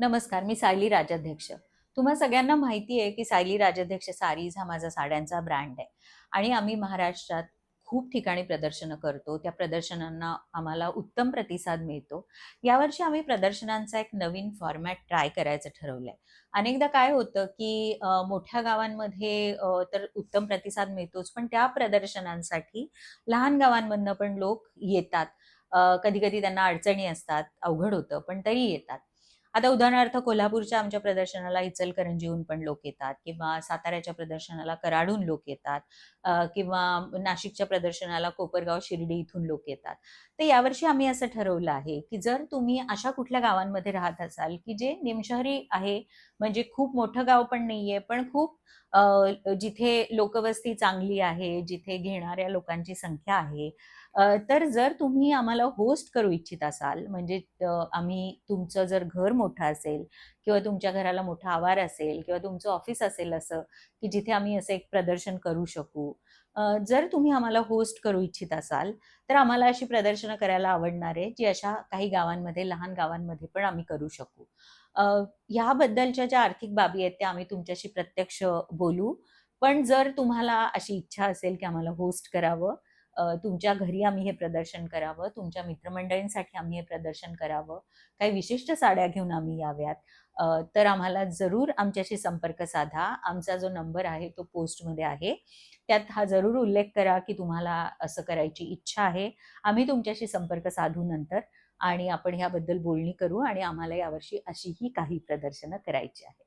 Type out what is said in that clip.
नमस्कार, मी सायली राजाध्यक्ष. तुम्हा सगळ्यांना माहिती आहे, की सायली राजाध्यक्ष सारीज हा माझा साड्यांचा ब्रँड आहे आणि आम्ही महाराष्ट्रात खूप ठिकाणी प्रदर्शनं करतो. त्या प्रदर्शनांना आम्हाला उत्तम प्रतिसाद मिळतो. यावर्षी आम्ही प्रदर्शनांचा एक नवीन फॉर्मॅट ट्राय करायचं ठरवलंय. अनेकदा काय होतं, की मोठ्या गावांमध्ये तर उत्तम प्रतिसाद मिळतोच, पण त्या प्रदर्शनांसाठी लहान गावांमधनं पण लोक येतात. कधी-कधी त्यांना अडचणी असतात, अवघड होतं, पण तरी येतात. आता उदाहरणार्थ कोल्हापूरच्या आमच्या प्रदर्शनाला इचलकरंजीहून पण लोक येतात किंवा साताऱ्याच्या प्रदर्शनाला कराडहून लोक येतात किंवा नाशिकच्या प्रदर्शनाला कोपरगाव शिर्डी इथून लोक येतात. तर यावर्षी आम्ही असं ठरवलं आहे की जर तुम्ही अशा कुठल्या गावांमध्ये राहत असाल की जे निमशहरी आहे, म्हणजे खूप मोठं गाव पण नाहीये, पण खूप जिथे लोकवस्ती चांगली आहे, जिथे घेणाऱ्या लोकांची संख्या आहे, तर जर तुम्ही आम्हाला होस्ट करू इच्छित असाल, म्हणजे आम्ही तुमचं जर घर मोठं असेल किंवा तुमच्या घराला मोठा आवार असेल किंवा तुमचं ऑफिस असेल असं, की जिथे आम्ही असं एक प्रदर्शन करू शकू. जर तुम्ही आम्हाला होस्ट करू इच्छित असाल, तर आम्हाला अशी प्रदर्शनं करायला आवडणार आहे, जी अशा काही गावांमध्ये, लहान गावांमध्ये पण आम्ही करू शकू. अ, ह्याबद्दलच्या ज्या आर्थिक बाबी आहेत, त्या आम्ही तुमच्याशी प्रत्यक्ष बोलू. पण जर तुम्हाला अशी इच्छा असेल, की आम्हाला होस्ट करावं, तुमच्या घरी आम्ही हे प्रदर्शन करावं, तुमच्या मित्रमंडळींसाठी आम्ही हे प्रदर्शन करावं, काही विशिष्ट साड्या घेऊन आम्ही याव्यात, तर आम्हाला जरूर आमच्याशी संपर्क साधा. आमचा जो नंबर आहे तो पोस्टमध्ये आहे. त्यात हा जरूर उल्लेख करा, की तुम्हाला असं करायची इच्छा आहे. आम्ही तुमच्याशी संपर्क साधू नंतर आणि आपण ह्याबद्दल बोलणी करू आणि आम्हाला यावर्षी अशीही काही प्रदर्शनं करायची आहेत.